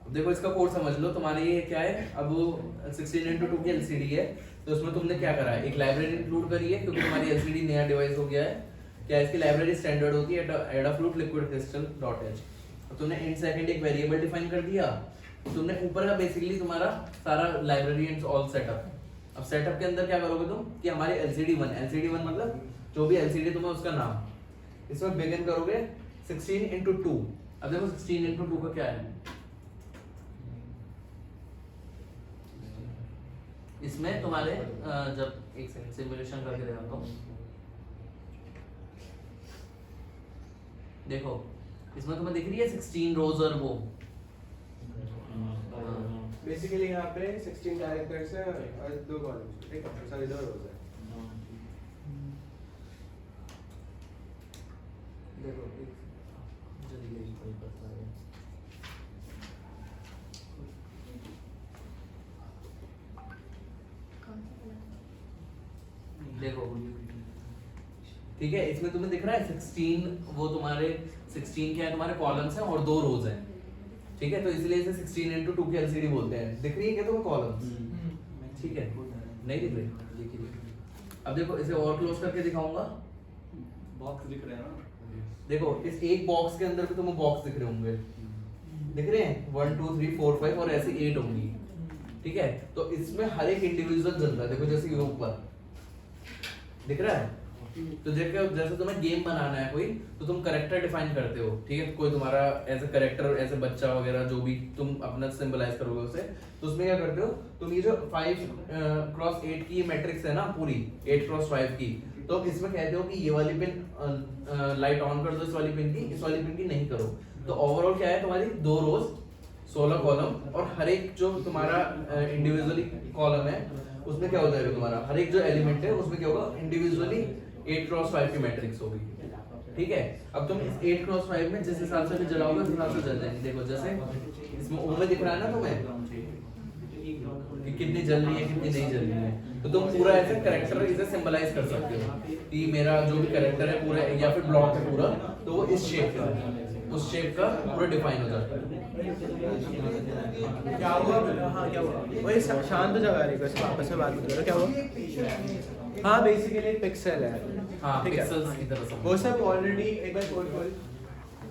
अब देखो इसका कोड समझ लो, तुम्हारे ये क्या है, अब वो 16x2 की एलसीडी है, तो उसमें तुमने क्या करा है, एक लाइब्रेरी इंक्लूड करी है क्योंकि तुम्हारी एलसीडी नया डिवाइस हो गया है। क्या इसकी लाइब्रेरी स्टैंडर्ड होती है एडाफ्रूट लिक्विड क्रिस्टल .h। तो तुमने int सेकंड एक वेरिएबल डिफाइन कर दिया, तो तुमने ऊपर का बेसिकली तुम्हारा सारा लाइब्रेरी एंड ऑल सेटअप। अब सेटअप के अंदर क्या करोगे तुम कि हमारे LCD1 मतलब जो भी LCD तुम्हें उसका नाम, इसमें बिगिन करोगे 16x2। अब देखो 16x2 का क्या है, इसमें तुम्हारे जब एक सेकंड सिमुलेशन करके दिखाता हूँ, देखो इसमें तुम्हें दिख रही है 16 रोज और वो बेसिकली यहाँ पे 16 कैरेक्टर्स है और 2 कॉलम्स, ठीक है, सॉरी 2 रोज है। देखो जल्दी कोई करता है, देखो ठीक है, इसमें तुम्हें दिख रहा है 16, वो तुम्हारे 16 क्या है, तुम्हारे कॉलम्स हैं और 2 रोज हैं, ठीक है, तो इसलिए इसे 16x2 की एलसीडी बोलते हैं। दिख रही है क्या तुम्हें कॉलम्स? ठीक है, नहीं दिख रही? अब देखो इसे और क्लोज करके दिखाऊंगा, बॉक्स दिख रहे हैं ना, देखो इस एक बॉक्स के अंदर भी तुम्हें बॉक्स दिख रहे होंगे, दिख रहे हैं 1 2 3 4 5 और ऐसे 8 होंगी, ठीक है, तो इसमें हर एक इंडिविजुअल चलता है। देखो जैसे ये ऊपर दिख रहा है, तो जैसे तुम्हें गेम बनाना है कोई, तो तुम करेक्टर डिफाइन करते हो, ठीक है, कोई तुम्हारा as a character, as a बच्चा वगैरह जो भी तुम अपना सिंबलाइज करोगे उसे, तो उसमें क्या करते हो तुम, ये जो 5x8 की मैट्रिक्स है ना पूरी 8x5 की, तो इसमें कहते हो कि ये वाली पिन लाइट ऑन कर दो, इस वाली पिन की नहीं करो। तो ओवरऑल क्या है, तुम्हारी 2 रोज 16 कॉलम, और हर एक जो तुम्हारा इंडिविजुअली कॉलम है उसमें क्या हो जाएगा, तुम्हारा हर एक जो एलिमेंट है उसमें क्या होगा, इंडिविजुअली 8x5 की मैट्रिक्स होगी, ठीक है। अब तुम इस 8x5 में जिस हिसाब से भी जलाओगे उस हिसाब से जल जाएंगे। देखो जैसे इसमें ओ में दिख रहा है ना तुम्हें कि कितनी जल रही है कितनी नहीं जल रही है, तो तुम पूरा ऐसे कैरेक्टर इसे सिंबलाइज कर सकते हो कि मेरा जो भी कैरेक्टर है पूरा या फिर ब्लॉक है पूरा, तो वो इस शेप का, उस शेप का पूरा डिफाइन हो जाता है। क्या हुआ? हाँ क्या हुआ? वही शांत जगह रही, बस वापस से बात करो, क्या हुआ? हाँ बेसिकली एक पिक्सेल है, हाँ ठीक है, पिक्सेल्स की तरह वो समझो। सब ऑलरेडी एक बार कोड खोल,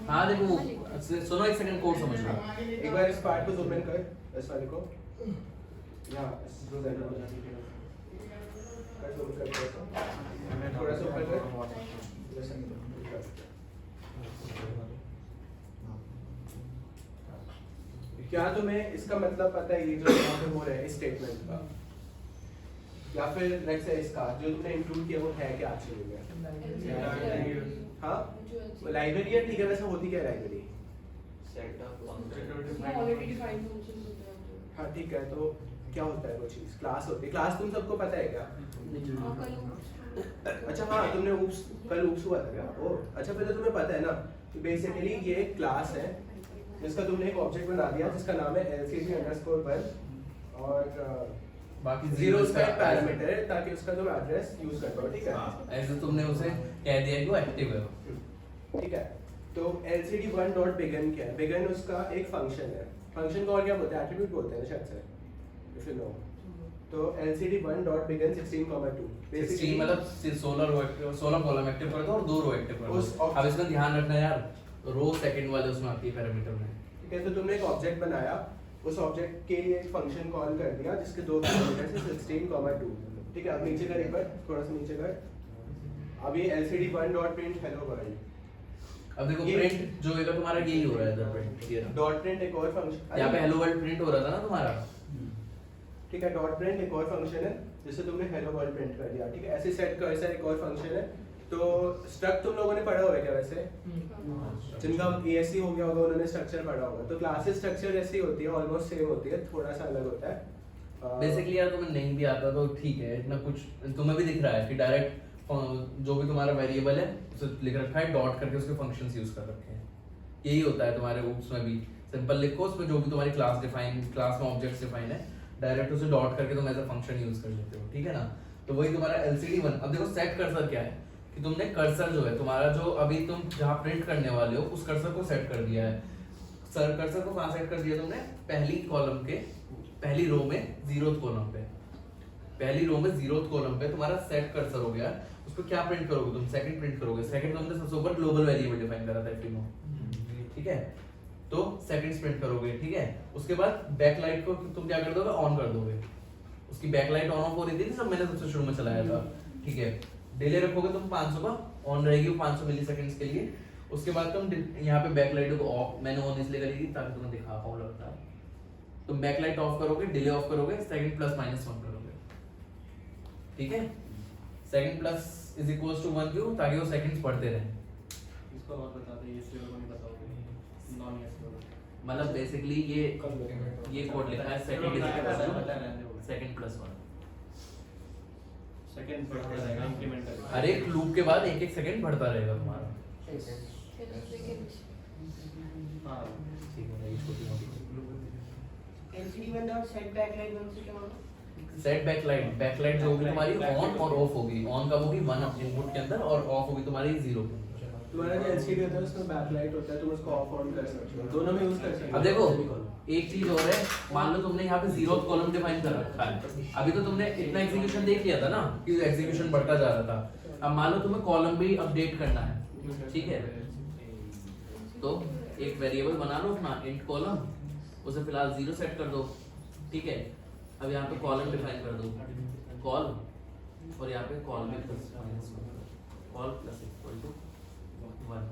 हाँ देखो सुनो, एक सेकंड कोड समझ लो, एक बार इस पार्ट को जूम इन कर, इस वाले को यहाँ थोड़ा सा ऊपर कर, क्या तुम्हें इसका मतलब पता है, ये जो यहाँ पे हो रहा है इस स्टेटमेंट का, या फिर लेट्स से इसका जो तुमने इंक्लूड किया वो है क्या एक्चुअली में? हाँ लाइब्रेरी है, ठीक है, वैसे होती क्या लाइब्रेरी? हाँ ठीक है, तो क्या होता है वो चीज? क्लास होती है। क्लास तुम सबको पता है क्या? अच्छा हाँ, तुमने कल ऊप्स हुआ था क्या? ओ अच्छा, फिर तो तुम्हें पता है ना कि बेसिकली ये एक क्लास है जिसका तुमने एक ऑब्जेक्ट बना दिया जिसका नाम है LCD_1 और बाकी जीरोस का एक पैरामीटर है ताकि उसका तुम एड्रेस यूज कर पाओ, ठीक है। ऐसे तुमने उसे कह दिया कि वो एक्टिव है, ठीक है, तो LCD1.begin क्या है? begin उसका एक फंक्शन है, फंक्शन को और क्या बोलते हैं? एट्रीब्यूट बोलते हैं शायद से, इफ यू नो। तो LCD1.begin 16,2 16 मतलब 16 कॉलम एक्टिव कर दो और 2 रो एक्टिव कर दो। अब इसमें ध्यान रखना यार, रो सेकंड वाले उसमें आती है पैरामीटर में, ठीक है, तो तुमने एक ऑब्जेक्ट बनाया, उस ऑब्जेक्ट के लिए एक फंक्शन कॉल कर दिया जिसके 2 पैरामीटर्स हैं 16,2, ठीक है। अब नीचे कर, एक बार थोड़ा सा नीचे कर, अब ये LCD1.print hello world। अब देखो प्रिंट जो होगा तुम्हारा यही हो रहा है, इधर प्रिंट ये रहा, डॉट प्रिंट एक और फंक्शन, यहाँ पे हेलो वर्ल्ड प्रिंट हो रहा था ना तुम्हारा, ठीक है। डॉट प्रिंट एक और फंक्शन है जिससे तुमने हेलो वर्ल्ड प्रिंट कर दिया, ठीक है। ऐसे सेट का ऐसा एक और फंक्शन है। तो स्ट्रक्ट तुम लोगों ने पढ़ा हुआ है क्या वैसे? जिनका ESC हो गया होगा उन्होंने स्ट्रक्चर पढ़ा होगा। तो क्लासेस स्ट्रक्चर ऐसी होती है, ऑलमोस्ट सेम होती है, थोड़ा सा अलग होता है। बेसिकली यार तुम्हें नहीं भी आता तो ठीक है, इतना कुछ तुम्हें भी दिख रहा है कि डायरेक्ट जो भी तुम्हारा वेरिएबल है उसे लिख रखा है, डॉट करके उसके फंक्शंस यूज कर रखे हैं। यही होता है तुम्हारे उसमें भी, सिंपल लिखो, उसमें जो भी तुम्हारी क्लास में ऑब्जेक्ट्स डिफाइन है, डायरेक्ट उसे डॉट करके तुम एज अ फंक्शन यूज कर लेते हो, ठीक है ना। तो वही तुम्हारा LCD1। अब देखो सेट कर्सर क्या है, कि तुमने कर्सर जो है तुम्हारा, जो अभी तुम जहाँ प्रिंट करने वाले हो उस कर्सर को सेट कर दिया है। सर कर्सर को कहाँ सेट कर दिया तुमने? पहली कॉलम के पहली रो में 0th कॉलम पे, पहली रो में 0th कॉलम पे तुम्हारा सेट कर्सर हो गया। उस पर क्या प्रिंट करोगे तुम? सेकंड प्रिंट करोगे। सेकंड तुमने सबसे ऊपर ग्लोबल वेरिएबल डिफाइन करा था एफटीनो, ठीक है, तो सेकंड प्रिंट करोगे, ठीक है। उसके बाद बैकलाइट को तुम क्या कर दोगे? ऑन कर दोगे। उसकी बैकलाइट ऑन ऑफ हो रही थी, सब मैंने सबसे शुरू में चलाया था, ठीक है। डिले रखोगे तुम 500 का, ऑन रहेगी वो 500 मिलीसेकंड्स के लिए। उसके बाद तुम यहाँ पे बैकलाइट को ऑफ, मैंने ऑन इसलिए करी थी ताकि तुम्हें दिखा पाऊँ लगता है। तुम बैकलाइट ऑफ करोगे, डिले ऑफ करोगे, सेकंड प्लस माइनस 1 करोगे, ठीक है। Second plus is equals to 1 क्यों? ताकि वो सेकंड्स बढ़ते रहें। इसको और बता दे, ये सीओ को नहीं बताओगे, नॉन एसओ। मतलब बेसिकली ये कोड लिखा है second is equals to second plus 1। Second बढ़ता रहेगा इंक्रीमेंट करके। हर एक लूप के बाद एक एक सेकंड बढ़ता रहेगा तुम्हारा, हां ठीक है। ये छोटी मोटी एलसीडी बंदा और सेट बैकलाइट बंद से क्या होगा? सेट बैकलाइट जो होगी तुम्हारी ऑन और ऑफ होगी। ऑन कब होगी? 1 इनपुट के अंदर, और ऑफ होगी तुम्हारी 0 पे। तुम्हारा जो एलसीडी होता है उसमें बैकलाइट होता है, तुम उसको ऑफ ऑन कर सकते हो, दोनों में यूज कर सकते हो। अब देखो एक चीज और है, मान लो तुमने यहाँ पे 0th कॉलम डिफाइन कर रखा है। अभी तो तुमने इतना एग्जीक्यूशन देख लिया था ना कि एग्जीक्यूशन बढ़ता जा रहा था। अब मान लो तुम्हें कॉलम भी अपडेट करना है, ठीक है, तो एक वेरिएबल बना लो अपना इंट कॉलम, उसे फिलहाल 0 सेट कर दो, ठीक है। अब यहाँ पे कॉलम डिफाइन कर दो, कॉल, और यहाँ पे कॉल में plus minus col plus equal to 1,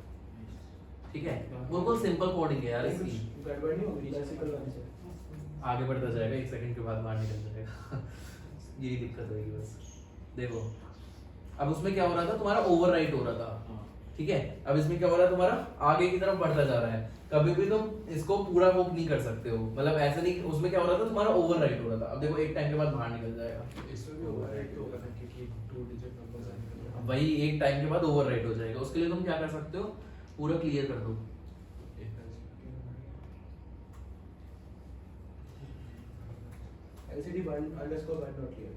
ठीक है। बिल्कुल सिंपल कोडिंग है यार इसकी, गड़बड़ नहीं होगी, क्लासिकल वन से आगे बढ़ता जाएगा, 1 सेकंड के बाद बाहर निकल जाएगा। यही दिक्कत होगी बस। देखो अब उसमें क्या हो रहा था, तुम्हारा ओवरराइट हो रहा था, ठीक है। अब इसमें क्या हो रहा है, तुम्हारा आगे की तरफ बढ़ता जा रहा है। कभी भी तुम इसको पूरा वो नहीं कर सकते हो, मतलब ऐसा नहीं। उसमें क्या हो रहा था, तुम्हारा ओवरराइट हो रहा था। अब देखो एक टाइम के बाद बाहर निकल जाएगा, इसमें भी ओवरराइट होगा ना, क्योंकि 2 डिजिट नंबर्स हैं। वही एक टाइम के बाद ओवरराइट हो जाएगा। उसके लिए तुम क्या कर सकते हो, पूरा क्लियर कर दो। LCD underscore one not clear.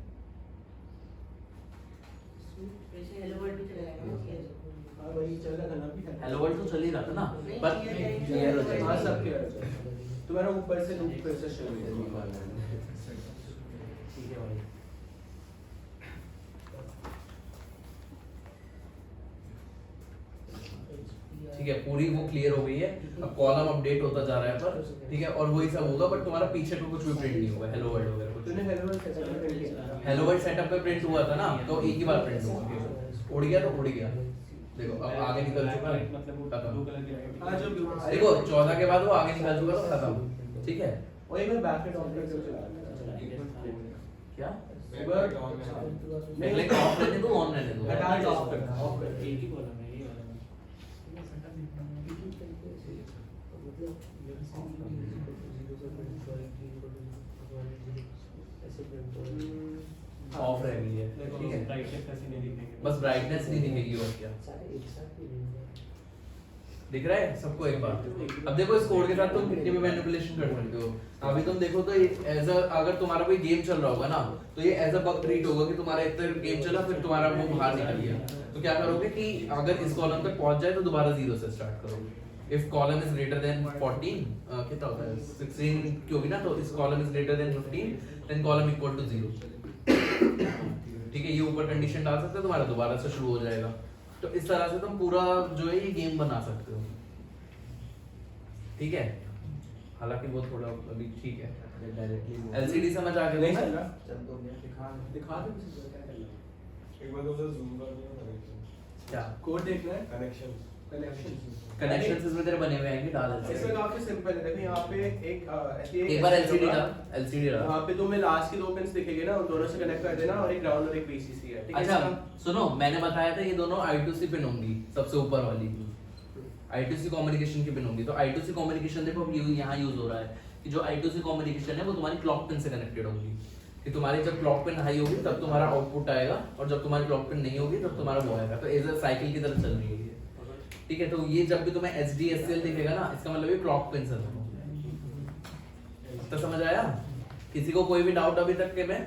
वैसे हेलो वर्ल्ड भी चला जाएगा ना कैसे? हां वही चल रहा था ना अभी। हेलो वर्ल्ड तो चल ही रहा था ना, पर क्लियर हो जाएगा। हां सब क्लियर हो जाएगा। तुम्हारा ऊपर से लूप फिर से शुरू हो जाएगा। ठीक है भाई। ठीक है, पूरी वो क्लियर हो गई है। अब कॉलम अपडेट होता जा रहा है पर, ठीक है, और वही सब होगा, बट तुम्हारा पीछे को कुछ भी प्रिंट नहीं होगा। हेलो वर्ल्ड वगैरह कुछ। तूने हेलो वर्ल्ड सेटअप में प्रिंट किया? हेलो वर्ल्ड सेटअप पे प्रिंट हुआ था ना, तो एक ही बार प्रिंट हुआ। उड़ गया तो उड़ गया। देखो अब आगे निकल चुका है, मतलब वो खत्म। ब्लू कलर की लाइट। हां जो देखो 14 के बाद वो आगे निकल चुका तो खत्म, ठीक है। वही मैं बैकएंड ऑपरेटर चला रहा था। क्या बैकलाइट ऑन है। पहले ऑफ रहने दो, ऑन रहने दो। हटा के ऑफ कर, ऑफ कर। एक ही कॉलम है ये वाला। ऑफ रह गई है, देखो ठीक है। ब्राइटनेस कैसे नहीं दिखेगी। बस ब्राइटनेस नहीं दिखेगी और क्या दिख रहा है सबको एक बार। अब देखो इस कोड के साथ तुम कितनी भी मैनिपुलेशन कर सकते हो। अभी तुम देखो तो एज अ, अगर तुम्हारा कोई गेम चल रहा होगा ना, तो ये एज अ बग ट्रीट होगा कि तुम्हारा इतना गेम चला फिर तुम्हारा वो बाहर निकल गया। तो क्या करोगे कि अगर इस कॉलम तक पहुंच जाए तो दोबारा 0 से स्टार्ट करोगे। If column is greater then 14, कितना होता है 16 की होगी ना, तो इस column is greater than 15 then column equal to 0, ठीक है। ये ऊपर कंडीशन डाल सकते हो, तुम्हारा दोबारा से शुरू हो जाएगा। तो इस तरह से तुम पूरा जो है ये गेम बना सकते हो, ठीक है। हालांकि वो थोड़ा अभी ठीक है, एलसीडी समझ आ गया नहीं तुम्हें? चल रहा। दिखा दे किसी को क्या करना है। एक बार तो उसे जूम कर दिया कनेक्शन। क्या कोड देखना है, कनेक्शन। कनेक्शन। कनेक्शंस इसमें तेरे बने हुए हैं कि डाल इसमें एलसीडी। काफी सिंपल है। देखो यहाँ पे एक बार एलसीडी डाल, एलसीडी डाल। यहाँ पे तुम्हें लास्ट के 2 पिन्स दिखेंगे ना, उन दोनों से कनेक्ट कर देना, और एक ग्राउंड और एक वीसीसी है, ठीक है। अच्छा सुनो, मैंने बताया था ये दोनों I2C पिन होंगी, सबसे ऊपर वाली I2C कम्युनिकेशन की पिन होंगी। तो I2C कम्युनिकेशन देखो अब यहाँ यूज हो रहा है कि जो I2C कम्युनिकेशन है वो तुम्हारी क्लॉक पिन से कनेक्टेड होगी, कि तुम्हारी जब क्लॉक पिन हाई होगी तब तुम्हारा आउटपुट आएगा, और जब तुम्हारी क्लॉक पिन नहीं होगी तब तुम्हारा वो आएगा। तो एज अ साइकिल की तरह चल रही है ये, ठीक है। तो ये जब भी तुम्हें HDSL दिखेगा ना, इसका मतलब ये क्लॉक पिन है दोनों। तो समझ आया? किसी को कोई भी डाउट अभी तक के में?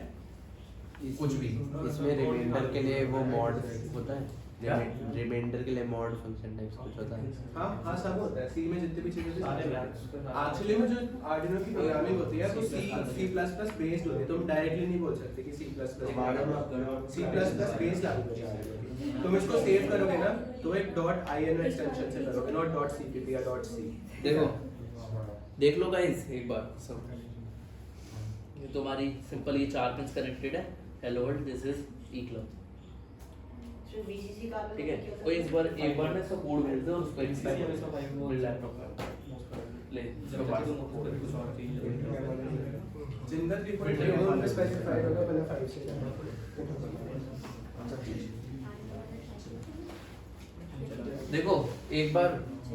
कुछ भी इसमें रिमाइंडर के लिए वो मॉड होता है। रिमाइंडर के लिए मॉड फंक्शन टाइप्स कुछ होता है। हाँ हाँ सब होता है, सी में जितने भी चीजें सारे वैल्यूज पे एक्चुअली में जो आर्डिनो की प्रोग्रामिंग होती है वो सी प्लस प्लस बेस्ड होती है। तुम डायरेक्टली नहीं बोल सकते कि सी प्लस बेस्ड लैंग्वेज है। तुम इसको सेव करोगे ना तो एक .ini एक्सटेंशन से करोगे, नॉट .cpp या .c। देखो देख लो गाइस एक बार सब, ये तुम्हारी सिंपल ये 4 पिंस कनेक्टेड है। Hello world, this is E club, So VCC का ठीक है। कोई एक बार ना इसका कोड भेज दो और उस पर मेरे लैपटॉप पे ले जब तक तुम कोड कुछ और चाहिए जिनका 3.3 में स्पेसिफाइड होगा पहले 5 से देखो एक बार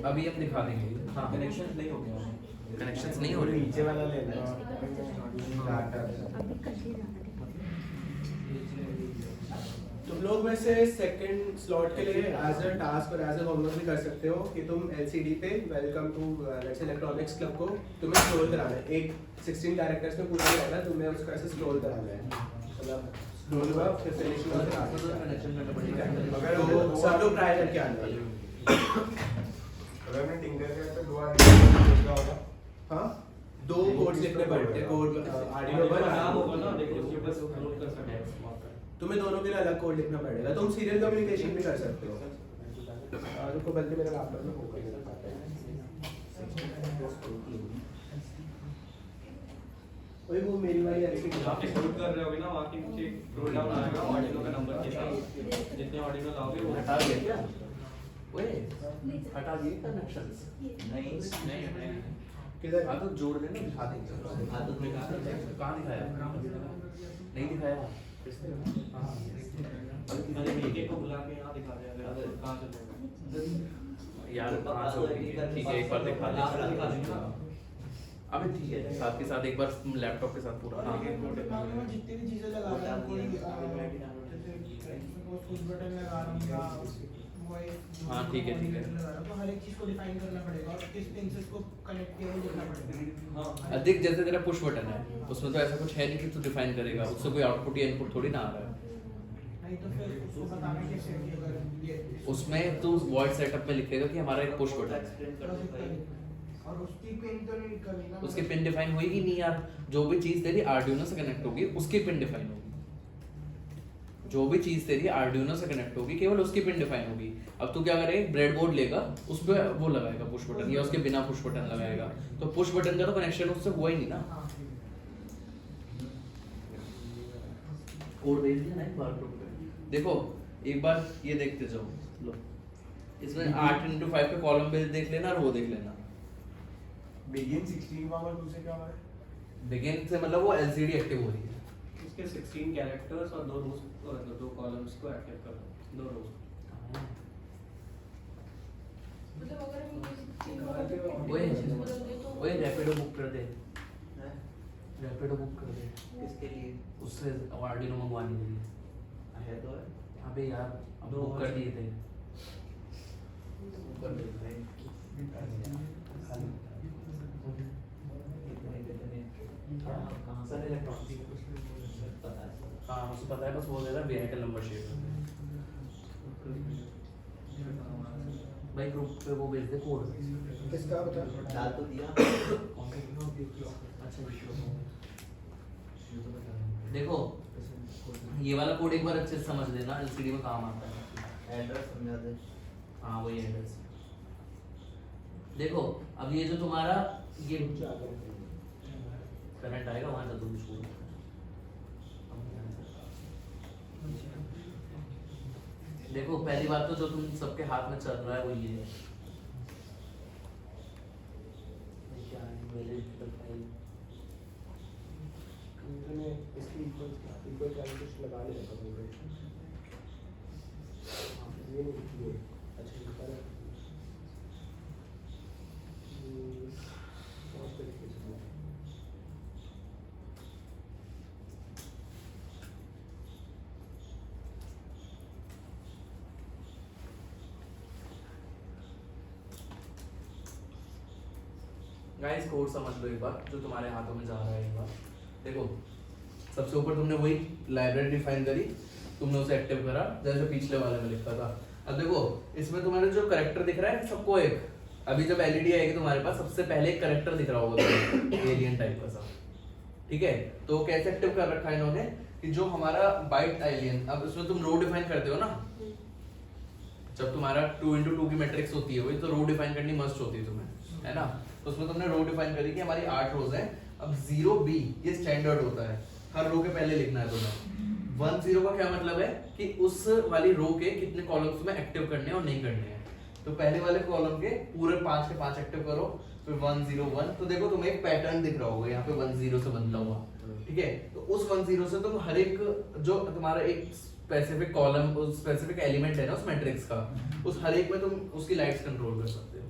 अभी हम दिखा देंगे। हाँ कनेक्शन नहीं हो गया, कनेक्शंस नहीं हो रहे। नीचे वाला लेना है। तुम लोग में से सेकंड स्लॉट के लिए एज अ टास्क और एज अ होमवर्क भी कर सकते हो कि तुम एलसीडी पे welcome to let's electronics club को तुम्हें स्क्रॉल कराना है। एक 16 कैरेक्टर्स में पूरा रहना है, तुम्हें उसको ऐसे स्क्रॉल कराना है। मतलब स्क्रॉल हुआ फिर फिनिश हुआ फिर आगे कनेक्शन में ठीक है। तो सब लोग ट्राई करके आना है। अगर मैं टिंकर किया तो 2 आदमी क्या होगा? हाँ 2 कोड्स लिखने पड़ते हैं। कोड आर्डिनो पर नाम होगा ना, देखो उसके ऊपर से नोट कर सकते हैं। तुम्हें दोनों के लिए अलग कोड लिखना पड़ेगा। तुम सीरियल कम्युनिकेशन भी कर सकते हो। रुको बल्कि मेरे लैपटॉप में होगा वही वो मेरी वाली एलसीडी आप एक्सपोर्ट कर रहे होगे ना, वहाँ के नीचे रोल डाउन आएगा ऑर्डिनो का नंबर के साथ। जितने ऑर्डिनो लाओगे वो हटा दिया क्या? ओए हटा दिए कनेक्शंस? नहीं किधर? हाँ तो जोड़ देना, दिखा देंगे। हाँ तो कहाँ दिखाया? नहीं दिखाया। मैंने एक को बुला के यहाँ दिखा दिया, अगर कहाँ चलेगा यार कहाँ से होगी? ठीक है एक बार दिखा दे। अबे ठीक है, साथ के साथ एक बार लैपटॉप के साथ पूरा। जितनी भी चीजें लगा रहा हूँ कोई पुश बटन लगा रहा हूँ हाँ ठीक है ठीक है। तो हर एक चीज को डिफाइन करना पड़ेगा और किस पिन से इसको कनेक्ट किया वो देखना पड़ेगा। हाँ अधिक जैसे तेरा पुश बटन है उसमें तो ऐसा कुछ है नहीं कि तू डिफाइन करेगा, उससे कोई आउटपुट या इनपुट थोड़ी ना आ रहा है। नहीं तो फिर उसको बताना कैसे कि अगर ये उसमें तू वॉइड सेटअप में लिखेगा कि हमारा एक पुश बटन है, और उसकी पिन तो नहीं करनी ना, उसकी पिन डिफाइन होगी नहीं यार। जो भी चीज तेरी आर्डिनो से कनेक्ट होगी उसकी पिन डिफाइन होगी। जो भी चीज तेरी आर्डिनो से कनेक्ट होगी केवल उसकी पिन डिफाइन होगी। अब तू क्या करेगा, ब्रेड बोर्ड लेगा उस पे वो लगाएगा पुश बटन, या उसके बिना पुश बटन लगाएगा, तो पुश बटन का तो कनेक्शन उससे हुआ ही नहीं ना। हाँ, कोड भेज दिया ना एक बार ग्रुप पे। देखो एक बार ये देखते जाओ, लो इसमें 8x5 का कॉलम बेस देख लेना और वो देख लेना। बिगिन 16 पावर 2 से क्या हो रहा है? बिगिन से मतलब वो एलसीडी एक्टिव हो रही है। इसके 16 कैरेक्टर्स और 2 रोज, मतलब 2 कॉलम्स को एक्टिव करो, 2 रोज। ओए रैपिडो बुक कर दे, रैपिडो बुक कर दे। किसके लिए? उससे आर्डिनो मंगवाने के लिए। है तो है। अबे यार अब बुक कर दिए थे। ऊपर देख रहे हैं। कहाँ से इलेक्ट्रॉनिक पता है? हाँ मुझे पता है, बस वो दे रहा वेहिकल नंबर शेयर भाई ग्रुप पे वो भेज दे कोड। किसका बता? डाल तो दिया। अच्छा देखो ये वाला कोड एक बार अच्छे से समझ लेना, एलसीडी में काम आता है। एड्रेस समझा दे। हाँ वही एड्रेस। देखो अब ये जो तुम्हारा ये करंट आएगा वहां से तुम छोड़। देखो पहली बात तो जो तुम सबके हाथ में चल रहा है वो ये है। क्या है मेरे फाइल इसकी इक्वल कैलकुलेशन लगा ले रखा हूँ ये नहीं ये अच्छा लिखा है और तरीके से गाइस कोड समझ लो एक बार जो तुम्हारे हाथों में जा रहा है एक बार। देखो सबसे ऊपर तुमने वही लाइब्रेरी डिफाइन करी, तुमने उसे एक्टिव करा जैसे पिछले वाले में लिखा था। अब देखो इसमें तुम्हारे जो करेक्टर दिख रहा है सबको एक, अभी जब एलईडी आएगी तुम्हारे पास सबसे पहले एक करेक्टर दिख रहा होगा एलियन टाइप का सा, ठीक है। तो कैसे एक्टिव कर रखा है इन्होंने कि जो हमारा बाइट एलियन, अब इसमें तुम रो डिफाइन करते हो ना, जब तुम्हारा 2x2 की मैट्रिक्स होती है वही तो रो डिफाइन करनी मस्ट होती है तुम्हें, है ना। तो उसमें तुमने रो डिफाइन करी कि हमारी 8 रोज हैं। अब 0b ये स्टैंडर्ड होता है, हर रो के पहले लिखना है तुम्हें। 10 का क्या मतलब है कि उस वाली रो के कितने कॉलम्स में एक्टिव करने हैं और नहीं करने हैं। तो पहले वाले कॉलम के पूरे 5 के 5 एक्टिव करो, फिर 1 0 1। तो देखो तुम्हें एक पैटर्न दिख रहा होगा यहाँ पे 1 0 से बनता हुआ, ठीक है। तो उस 1 0 से तुम हर एक जो तुम्हारा एक स्पेसिफिक कॉलम, उस स्पेसिफिक एलिमेंट है ना उस मैट्रिक्स का, उस हर एक में तुम उसकी लाइट्स कंट्रोल कर सकते हो।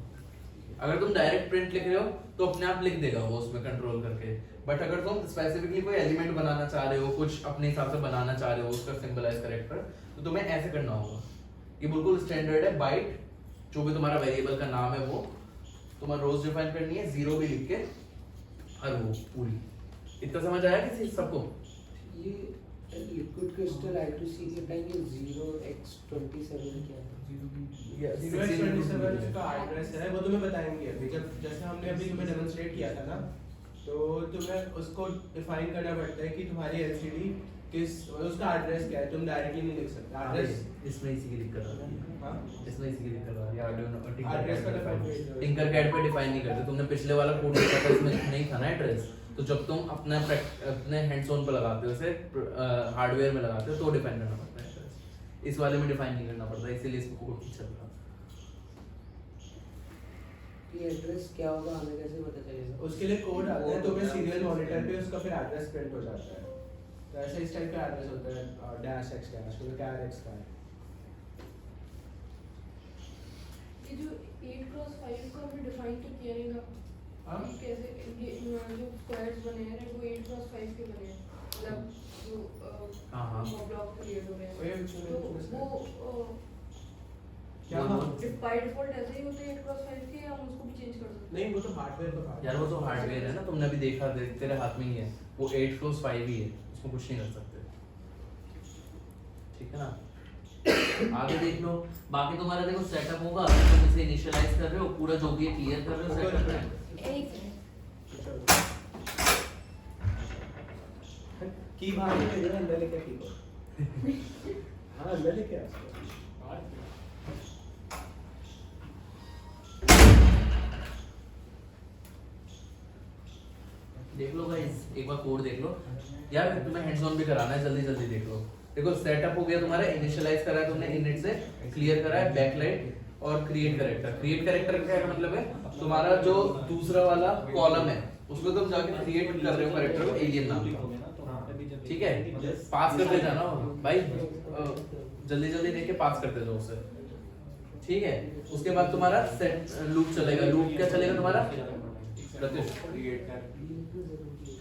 अगर तुम डायरेक्ट प्रिंट लिख रहे हो तो अपने आप लिख देगा वो उसमें कंट्रोल करके, बट अगर तुम स्पेसिफिकली कोई एलिमेंट बनाना चाह रहे हो, कुछ अपने हिसाब से बनाना चाह रहे हो उसका सिंबलाइज करेक्टर, तो तुम्हें ऐसे करना होगा। ये बिल्कुल स्टैंडर्ड है। बाइट जो भी तुम्हारा वेरिएबल का नाम है वो तुम्हारा रोज डिफाइन करनी है, 0 भी लिख के हर वो पूरी। इतना समझ आया किसी सबको? ये लिक्विड क्रिस्टल I2C के टाइम ये 0x27 क्या है? 0x27 का एड्रेस है, वो तुम्हें बताएंगे अभी। जब जैसे हमने अभी तुम्हें डेमोंस्ट्रेट किया था ना, तो तुम्हें उसको डिफाइन करना पड़ता है कि तुम्हारी एलसीडी किस, उसका एड्रेस क्या है। तुम डायरेक्टली नहीं लिख सकते एड्रेस। इसमें इसी की दिक्कत आ रही है। हां, इसमें इसी की दिक्कत आ रही है। आर्डिनो एड्रेस का डिफाइन टिंकरकैड पे डिफाइन नहीं करते। तुमने पिछले वाला कोड देखा था, इसमें नहीं था ना एड्रेस। तो जब तुम अपने हैंड्स ऑन पे लगाते हो, उसे हार्डवेयर में लगाते हो तो डिफाइन करना पड़ता है एड्रेस। इस वाले में डिफाइन नहीं करना पड़ता, इसीलिए इसमें कोड नहीं चल रहा। ये एड्रेस क्या होगा हमें कैसे पता चलेगा? उसके लिए कोड आता है, तुम्हें सीरियल मॉनिटर पे उसका फिर एड्रेस प्रिंट हो जाता है। तो ऐसे इस टाइप का एड्रेस होता है, -x डैश तो क्या x का है। ये जो 8x5 का भी डिफाइन तो किया नहीं था। हां, कैसे ये जो स्क्वायर्स बने हैं वो 8x5 के बने हैं, मतलब जो हाँ। ब्लॉक क्रिएट हो रहे हैं। वही तो वो क्या बाय डिफॉल्ट ऐसे ही होते हैं 8x5 के, हम उसको भी चेंज कर सकते हैं। नहीं, वो तो हार्डवेयर का बात यार वो तो हार्डवेयर है ना, तुमने अभी देखा, तेरे हाथ में ही है वो 8x5 ही है, उसमें कुछ नहीं कर सकते, ठीक है ना। आगे देख लो। बाकी तुम्हारा देखो सेटअप होगा, तुम इसे इनिशियलाइज कर रहे हो, पूरा जो भी है क्लियर कर रहे हो, सेटअप है। की बाहर लेके जाओ, अंदर लेके की को। हां, अंदर लेके आ। देख लो गाइस, एक बार कोड देख लो यार, तुम्हें हैंड्स ऑन भी कराना है, जल्दी जल्दी देख लो। देखो सेटअप हो गया तुम्हारा, इनिशियलाइज करा है तुमने इनिट से, क्लियर करा है बैकलाइट और क्रिएट कैरेक्टर। क्रिएट कैरेक्टर का क्या मतलब है, तुम्हारा जो दूसरा वाला कॉलम है उसको तुम जाके क्रिएट कर रहे हो कैरेक्टर को एलियन नाम का, ठीक है। पास करते जाना भाई, जल्दी जल्दी देख के पास करते जाओ उसे, ठीक है। उसके बाद तुम्हारा सेट लूप चलेगा। लूप क्या चलेगा तुम्हारा?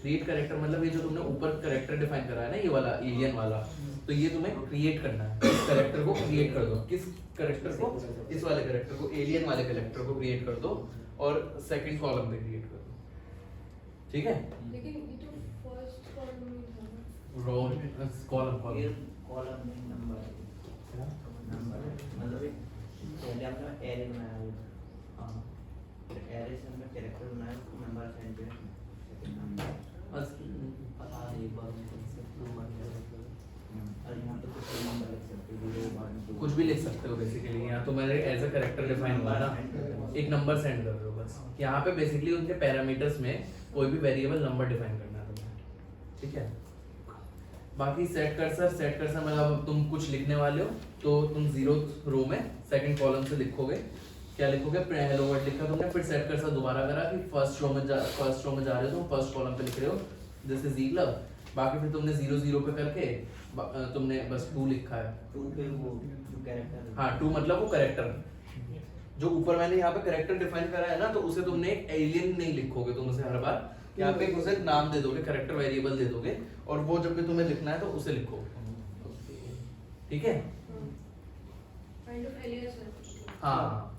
क्रिएट कैरेक्टर मतलब ये जो तुमने ऊपर कैरेक्टर डिफाइन करा है ना, ये वाला एलियन वाला, तो ये तुम्हें क्रिएट करना है। इस कैरेक्टर को क्रिएट कर दो। किस कैरेक्टर को? इस वाले कैरेक्टर को, एलियन वाले कैरेक्टर को क्रिएट कर दो और सेकंड कॉलम पे क्रिएट कर दो, ठीक है। लेकिन ये तो फर्स्ट कॉलम में था। रो कॉलम कॉलम में नंबर मतलब एक पहले हमने एरे बनाया हुआ था। हाँ, एरे से हमने कैरेक्टर बनाया, उसको नंबर असाइन किया, सेकंड नंबर। बस पता है एक बार और यहाँ पे कुछ नंबर लिख सकते हो, 0 1 2 कुछ भी लिख सकते हो बेसिकली। यहाँ तो मैंने एज अ कैरेक्टर डिफाइन हुआ ना, एक नंबर सेंड कर रहे हो बस। यहाँ पे बेसिकली उनके पैरामीटर्स में कोई भी वेरिएबल नंबर डिफाइन करना है तुम्हें, ठीक है। बाकी सेट कर्सर मतलब तुम कुछ लिखने वाले हो तो तुम 0th रो में सेकंड कॉलम से लिखोगे। क्या लिखोगे? हेलो वर्ड लिखा तुमने, फिर सेट कर्सर दोबारा करा कि फर्स्ट रो में जा रहे हो, तुम फर्स्ट कॉलम पे लिख रहे हो, दिस इज ईगलर। बाकी फिर तुमने 0 0 पे करके तुमने बस 2 लिखा है। 2 पे वो कैरेक्टर, हाँ 2 मतलब वो कैरेक्टर जो ऊपर मैंने यहाँ पे कैरेक्टर डिफाइन करा है ना, तो उसे तुमने एक एलियन नहीं लिखोगे तुम उसे हर बार, यहाँ पे उसे नाम दे दोगे, कैरेक्टर वेरिएबल दे दोगे, और वो जब भी तुम्हें लिखना है तो उसे लिखो, ठीक है। काइंड ऑफ एलियस है। हाँ,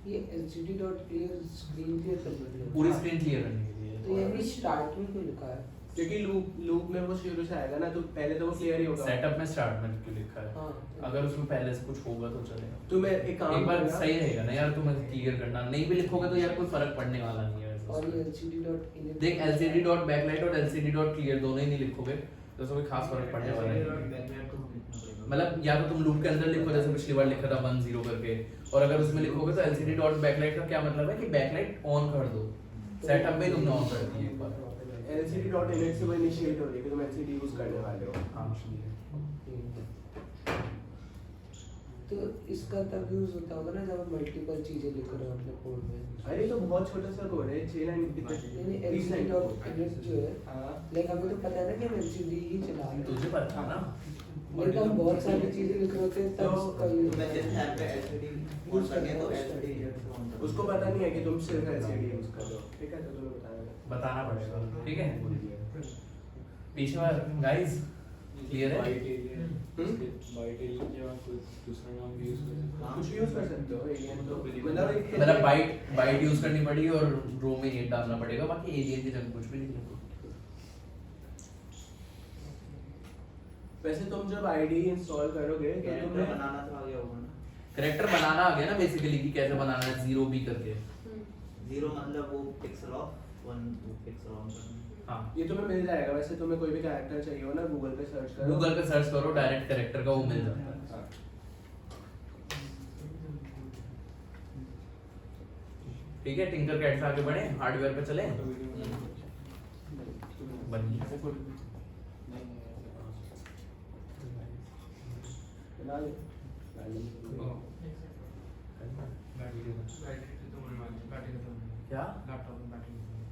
ये lcd.clear स्क्रीन क्लियर करने के लिए पूरी स्क्रीन क्लियर करने के लिए। तो ये भी स्टार्ट में क्यों लिखा है? क्योंकि लूप में वो शुरू से आएगा ना, तो पहले तो वो क्लियर ही होगा। सेटअप में स्टार्ट में क्यों लिखा है? हाँ। अगर उसमें पहले से कुछ होगा तो चलेगा। तो मैं एक काम एक बार करूंगा। सही रहेगा ना यार, तुम्हें क्लियर करना नहीं भी लिखोगे तो यार कोई फर्क पड़ने वाला नहीं है और वैसे। ये lcd.init देख LCD डॉट बैकलाइट और LCD डॉट क्लियर दोनों ही नहीं लिखोगे तो उसमें कोई खास फर्क पड़ने वाला नहीं। मतलब या तो तुम लूप के अंदर लिखो जैसे पिछली बार लिखा था 10 करके, और अगर उसमें लिखोगे तो LCD डॉट बैकलाइट का क्या मतलब है कि बैकलाइट ऑन कर दो, सेटअप में तुमने ऑन कर दी एक बार। lcd.init से वो इनिशिएट हो रही है कि तुम lcd यूज करने वाले हो। हाँ तो इसका तब यूज होता होगा ना जब आप मल्टीपल चीजें लिख रहे हो अपने कोड में। अरे तो बहुत छोटा सा कोड है, 6 लाइन नहीं lcd.init जो है, हाँ लाइक हमें तो पता है ना कि हम lcd ही चला रहे हैं, तुझे पता था ना। लेकिन हम बहुत सारी चीजें लिख रहे होते हैं तब तो उसका यूज मैं जिस टाइम पे LCD यूज करके तो LCD उसको पता नहीं है कि तुम सिर्फ lcd यूज कर रहे हो, ठीक है? तो तुम्हें बताना पड़ेगा, ठीक है? पीछे वाला गाइस क्लियर है? कुछ यूज कर सकते हो एलियन तो मतलब एक मतलब बाइट यूज करनी पड़ेगी और रो में 8 डालना पड़ेगा, बाकी एलियन की जगह कुछ भी नहीं लिखो। वैसे तुम जब आईडी इंस्टॉल करोगे तो कैरेक्टर तुम्हें बनाना तो आ गया होगा ना। कैरेक्टर बनाना आ गया ना बेसिकली कि कैसे बनाना है 0B करके। जीरो मतलब वो पिक्सल ऑफ 1 पिक्सल ऑन करना। हाँ ये तुम्हें मिल जाएगा। वैसे तुम्हें कोई भी कैरेक्टर चाहिए हो ना, गूगल पे सर्च करो, गूगल पे सर्च करो डायरेक्ट कैरेक्टर का वो मिल जाता है। हाँ। ठीक है, टिंकर कैट से आगे बढ़े, हार्डवेयर पे चले। बनिए बना ले। क्या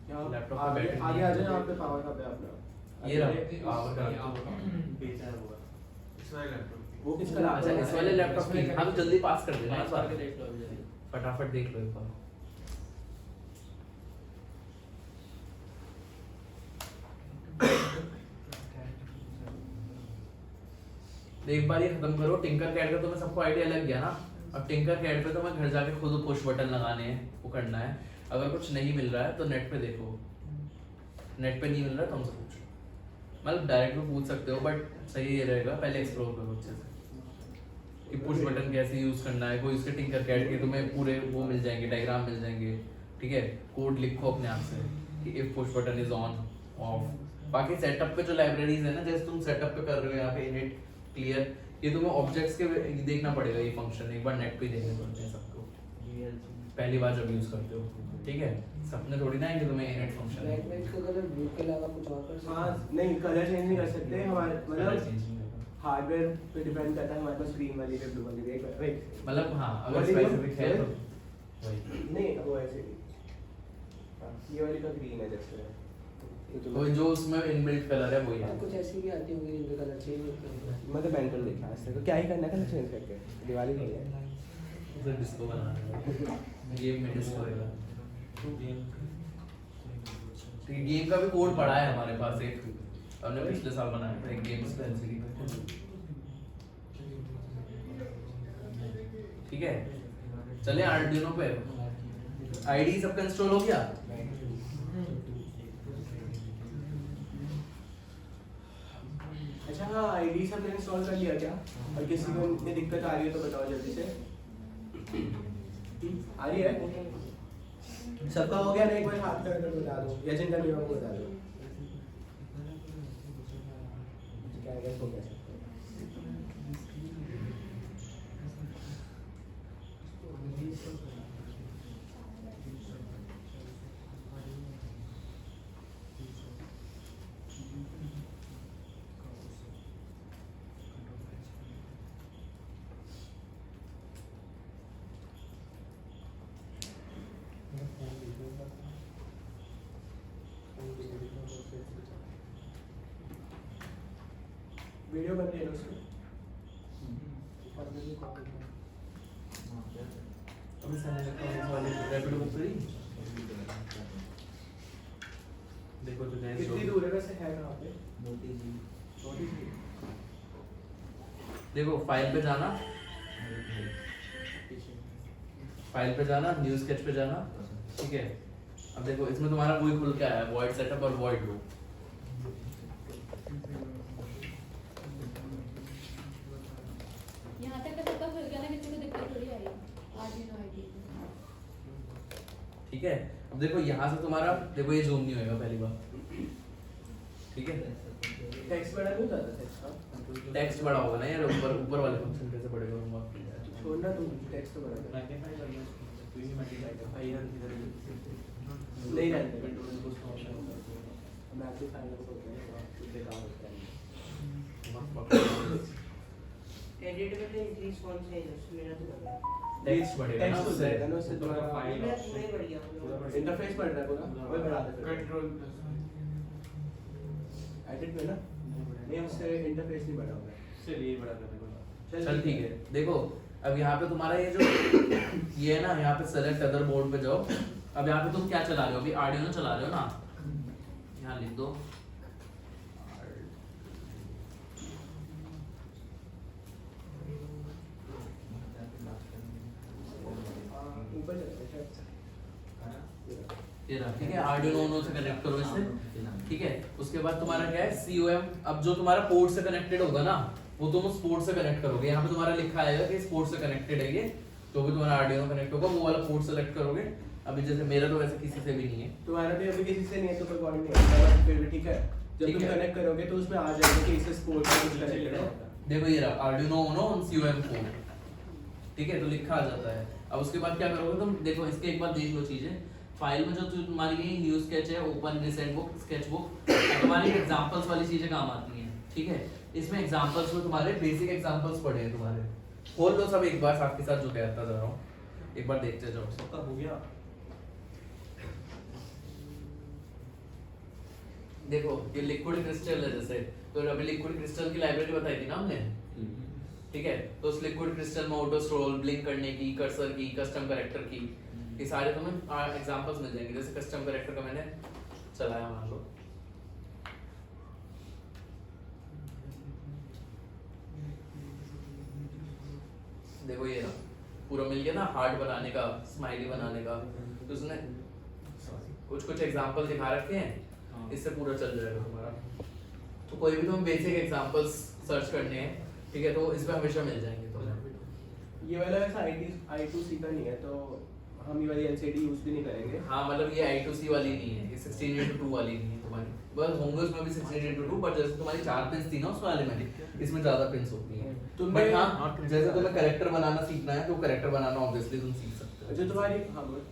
यहाँ लैपटॉप पे आगे बैटरी आगे नहीं आ है। जाओ, यहाँ पे पावर का पे अपना ये रहा पावर का। बेचा है वो। वो किसका अच्छा इस वाले लैपटॉप की हम जल्दी पास कर देना इस बार, देख लो अभी। फटाफट देख लो एक बार। एक बार ये खत्म करो। टिंकर कैट का तुम्हें सबको आइडिया लग गया ना। अब टिंकर कैट पे तुम्हें घर जाके खुद पुश बटन लगाने हैं, वो करना है। अगर कुछ नहीं मिल रहा है तो नेट पे देखो, नेट पे नहीं मिल रहा है तो हमसे पूछो, मतलब डायरेक्ट भी पूछ सकते हो, बट सही ये रहेगा पहले एक्सप्लोर करो अच्छे से कि पुश बटन कैसे यूज करना है। कोई उसके टिंकर कैट के तुम्हें पूरे वो मिल जाएंगे, डायग्राम मिल जाएंगे, ठीक है? कोड लिखो अपने आप से कि if push button is on off. बाकी सेटअप पे जो लाइब्रेरीज है ना, जैसे तुम सेटअप पे कर रहे हो यहाँ पे इनिट क्लियर, ये तुम्हें ऑब्जेक्ट्स के देखना पड़ेगा। ये फंक्शन एक बार नेट पे देखने पड़ते हैं सबको, पहली बार जब यूज करते हो, ठीक है? सपने थोड़ी ना है कि तुम्हें इनिट फंक्शन है। बैकलाइट का कलर ब्लू के अलावा कुछ और कर सकते हाँ हैं? नहीं, कलर चेंज नहीं कर सकते हमारे, कलर मतलब चेंज नहीं होगा। हार्डवेयर पे डिपेंड करता है। हमारे पास ग्रीन वाली है, ब्लू वाली है, वेट मतलब हाँ अगर वाली स्पेसिफिक है तो है? वही। नहीं वो ऐसे नहीं, ये वाली का ग्रीन है जैसे वो जो उसमें इनबिल्ट कलर है वही है। कुछ ऐसी भी आती होंगी जिनके कलर चेंज होते हैं। मैं तो पेंटल देखा आज तक। क्या ही करना है कलर चेंज करके, दिवाली नहीं है। उसे डिस्को बनाना है, गेम में डिस्को रहेगा। तो ये गेम का भी कोड पड़ा है हमारे पास, एक हमने पिछले साल बनाया था एक गेम पे एलसीडी पे, ठीक है? चले आर्डिनो पे। आईडी सबका इंस्टॉल हो गया? अच्छा हाँ, आईडी सब ने इंस्टॉल कर लिया क्या? और किसी को में दिक्कत आ रही है तो बताओ जल्दी से। आ रही है? सबका हो गया ना? एक बार हाथ कर बता दो, या जिनका नहीं हुआ वो बता दो। क्या है, हो गया? वीडियो बन रही है उसमें। अभी सामने रखा है वाले रैपिड बुक करी। देखो तो गैस कितनी दूर है वैसे, है कहाँ पे? मोती जी। छोटी सी। देखो फाइल पे जाना, फाइल पे जाना, न्यू स्केच पे जाना, ठीक है? अब देखो इसमें तुम्हारा वही खुल के आया है, वॉइड सेटअप और वॉइड लूप, यहाँ तक तो पता चल गया ना, किसी को दिक्कत थोड़ी आई आर्डिनो आईडी। ठीक है, अब देखो यहाँ से तुम्हारा देखो ये जूम नहीं होएगा पहली बार, ठीक है। टेक्स्ट बड़ा नहीं होता टेक्स्ट का, टेक्स्ट बड़ा होगा ना यार, ऊपर वाले फंक्शन कैसे बड़े करूंगा? छोड़ना तुम, टेक्स्ट तो बड़ा कर। मैग्नीफाई कर लो, कोई भी मैग्नीफाई इधर इधर नहीं रहने कंट्रोल को ऑप्शन होता है, मैग्नीफाई कर सकते हैं, बेकार होता है। एडिट करके इंक्रीज कौन से है मेरा तो लगा टेक्स्ट बढ़ेगा ना टेक्स्ट हो उससे। जाएगा ना उससे तुम्हारा तुम्हारा फाइल नहीं बढ़ गया इंटरफेस बढ़ रहा है पूरा, वही बढ़ा दे फिर। कंट्रोल एडिट में ना नहीं, उससे इंटरफेस नहीं बढ़ा होगा। चलिए बड़ा करने को चल ठीक है, देखो अब यहाँ पे तुम्हारा ये जो ये है ना, यहाँ पे सेलेक्ट अदर बोर्ड पे जाओ। अब यहाँ पे तुम क्या चला रहे हो? अभी आर्डिनो चला रहे हो ना, यहाँ लिख दो ऊपर चलते हैं ये रहा, ठीक है। आर्डिनो उनो से कनेक्ट करो इससे, ठीक है। उसके बाद तुम्हारा क्या है, COM। अब जो तुम्हारा पोर्ट से कनेक्टेड होगा ना, वो तुम उस पोर्ट से कनेक्ट करोगे। यहाँ पे तुम्हारा लिखा आएगा कि इस पोर्ट से कनेक्टेड है ये, तो भी तुम्हारा आर्डिनो कनेक्ट होगा, वो वाला पोर्ट सेलेक्ट करोगे। अभी जैसे मेरा तो वैसे किसी से भी नहीं है, तुम्हारा भी अभी किसी से नहीं है तो कोई पॉइंट नहीं है, फिर भी ठीक है। जब ठीक तुम है। कनेक्ट करोगे तो उसमें आ जाएगा कि इस स्पोर्ट से कुछ कनेक्टेड है। देखो ये रहा Arduino Uno on COM port, ठीक है, तो लिखा आ जाता है। अब उसके बाद क्या करोगे तुम, देखो इसके एक बार देख लो चीजें। फाइल में जो तुम्हारी ये न्यू स्केच है, open recent book, sketch book, तुम्हारी एग्जांपल्स वाली चीजें काम आती हैं, ठीक है। इसमें एग्जांपल्स में तुम्हारे बेसिक एग्जांपल्स पड़े हैं तुम्हारे, खोल लो सब एक बार साथ के साथ जो कहता जा रहा हूँ, एक बार देखते जाओ। सबका हो गया। देखो ये लिक्विड क्रिस्टल है जैसे, तो अभी लिक्विड क्रिस्टल की लाइब्रेरी बताई थी ना हमने, ठीक है। तो उस लिक्विड क्रिस्टल में ऑटो स्क्रॉल, ब्लिंक करने की, कर्सर की, कस्टम कैरेक्टर की, ये सारे तुम्हें एग्जांपल्स मिल जाएंगे। जैसे कस्टम कैरेक्टर का मैंने चलाया मान लो, देखो ये रहा पूरा मिल गया ना, हार्ट बनाने का, स्माइली बनाने का। तो उसने कुछ कुछ एग्जांपल दिखा रखे हैं, इससे पूरा चल जाएगा तुम्हारा। तो कोई भी तुम्हें बेसिक एग्जांपल्स सर्च करने हैं, ठीक है, तो इसमें हमेशा मिल जाएंगे तुम्हें। ये वाला ऐसा I2C का नहीं है, तो हम ये वाली LCD यूज भी नहीं करेंगे। हाँ मतलब ये I2C वाली नहीं है, ये 16:2 वाली नहीं है तुम्हारी। बस होंगे उसमें भी 16:2, पर जैसे तुम्हारी 4 पिंस थी ना उस वाले में, इसमें ज्यादा पिंस होती हैं। तुम्हें- बट हाँ जैसे तुम्हें कैरेक्टर बनाना सीखना है, तो कैरेक्टर बनाना ऑब्वियसली तुम सीख सकते हो। जो तुम्हारी हाँ बोल,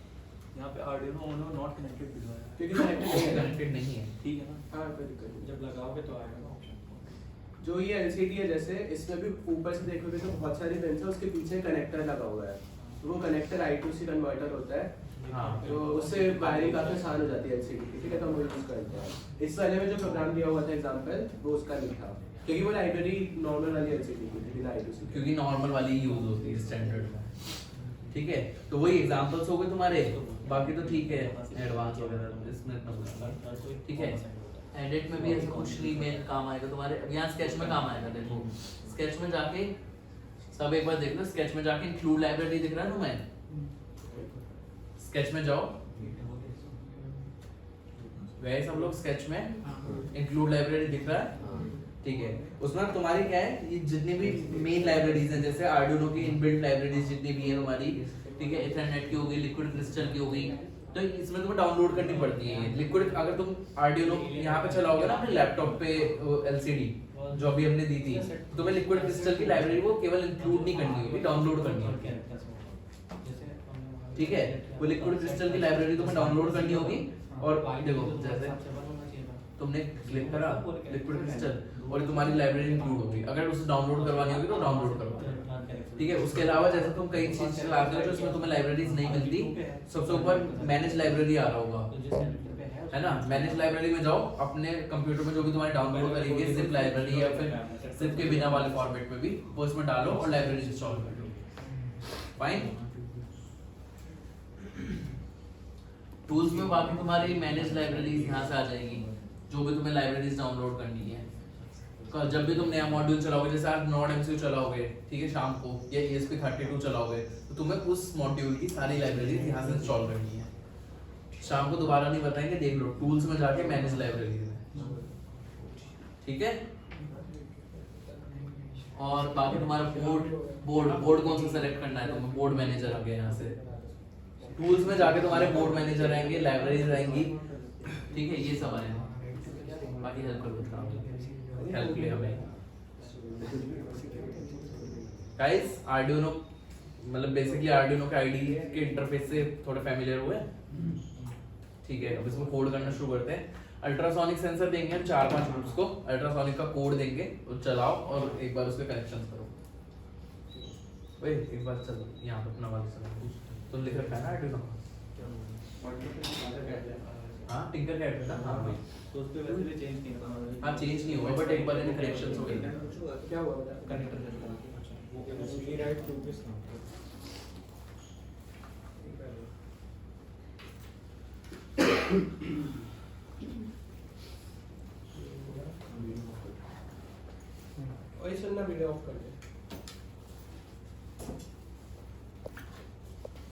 यहाँ पे आर्डिनो उनो नॉट कनेक्टेड दिखा रहा है, क्योंकि कनेक्टेड नहीं है। कनेक्टेड नहीं है। ठीक है ना। हाँ कोई दिक्कत नहीं। जब लगाओगे तो आएगा ना ऑप्शन। जो ये LCD है जैसे, इसमें भी ऊपर से देखोगे तो बहुत सारी पिंस है, उसके पीछे कनेक्टर लगा हुआ है। तो वो कनेक्टर I2C कन्वर्टर होता है, हाँ तो उससे वायरिंग काफी आसान हो जाती है LCD की, ठीक है। तो हम वो यूज करते हैं। इस वाले में जो प्रोग्राम दिया हुआ था एग्जांपल, वो उसका नहीं था, क्योंकि वो लाइब्रेरी नॉर्मल वाली LCD की थी, बिना I2C के। क्योंकि नॉर्मल वाली यूज होती है स्टैंडर्ड में, ठीक है। तो वही एग्जांपल्स हो गए तुम्हारे, बाकी तो ठीक है एडवांस वगैरह इसमें इतना कुछ नहीं, ठीक है। एडिट में भी ऐसा कुछ नहीं में काम आएगा तुम्हारे। अब यहाँ स्केच में काम आएगा। देखो स्केच में जाके सब एक बार देख लो, स्केच में जाके इंक्लूड लाइब्रेरी दिख रहा है तुम्हें, स्केच में जाओ, गए सब लोग स्केच में, इंक्लूड लाइब्रेरी दिख रहा है, ठीक है। उसमें तुम्हारी क्या है, ये जितनी भी मेन लाइब्रेरीज हैं, जैसे आर्डिनो की इनबिल्ट लाइब्रेरीज जितनी भी है तुम्हारी, ठीक है, इथरनेट की होगी, लिक्विड क्रिस्टल की होगी, तो इसमें तुम्हें डाउनलोड करनी पड़ती है। लिक्विड अगर तुम आर्डिनो यहाँ पे चलाओगे ना अपने लैपटॉप पे LCD जो अभी हमने दी थी, तो तुम्हें लिक्विड क्रिस्टल की लाइब्रेरी वो केवल इंक्लूड नहीं करनी होगी, डाउनलोड करनी होगी, ठीक है। वो लिक्विड क्रिस्टल की लाइब्रेरी तुम्हें डाउनलोड करनी होगी। और देखो जैसे तुमने क्लिक करा लिक्विड क्रिस्टल और तुम्हारी लाइब्रेरी इंक्लूड होगी। अगर उसे डाउनलोड करवानी होगी तो डाउनलोड करवा, ठीक है। उसके अलावा जैसे तुम कई चीज चलाते हो जो उसमें तुम्हें लाइब्रेरीज नहीं मिलती, सबसे ऊपर मैनेज लाइब्रेरी आ रहा होगा, है ना। मैनेज लाइब्रेरी में जाओ, अपने कंप्यूटर में जो भी तुम्हारे डाउनलोड करेंगे जिप लाइब्रेरी या फिर जिप के बिना वाले फॉर्मेट में भी, वो इसमें डालो और लाइब्रेरी इंस्टॉल कर लो, फाइन। टूल्स में बाकी तुम्हारी मैनेज लाइब्रेरीज यहाँ से आ जाएगी, जो भी तुम्हें लाइब्रेरीज डाउनलोड करनी है। जब भी तुम नया मॉड्यूल चलाओगे, जैसे आप नोड MCU चलाओगे, ठीक है, शाम को या ESP32 चलाओगे, तो तुम्हें उस मॉड्यूल की सारी लाइब्रेरीज यहाँ से इंस्टॉल करनी है। शाम को दोबारा नहीं बताएंगे, देख लो टूल्स में जाके मैनेज लाइब्रेरी में, ठीक है। और बाकी तुम्हारा बोर्ड कौन सा सेलेक्ट करना है, तो बोर्ड मैनेजर आ गया यहाँ से। टूल्स में जाके तुम्हारे बोर्ड मैनेजर आएंगे, लाइब्रेरीज आएंगी, ठीक है, ये सब आएंगे। बाकी हेल्प कर देता हूँ, हेल्प लिया हमें गाइस। आर्डिनो मतलब बेसिकली आर्डिनो के आईडी के इंटरफेस से थोड़े फैमिलियर हुए, ठीक है। अब इसमें कोड करना शुरू करते हैं। अल्ट्रासोनिक सेंसर देंगे हम 4-5 ग्रुप्स को, अल्ट्रासोनिक का कोड देंगे, वो चलाओ और एक बार उसके कनेक्शंस करो। ओए एक बार चल यहाँ पे अपना वाला चला, तुम लिख रखा है ना आर्डिनो? हाँ टिंकर कैट है ना, हाँ भाई। तो उस पे वैसे भी चेंज नहीं होगा। हाँ चेंज नहीं हुआ बट एक बार इनके कनेक्शंस हो गए। क्या हुआ बता? कनेक्टर और ये सुनना वीडियो ऑफ कर दे।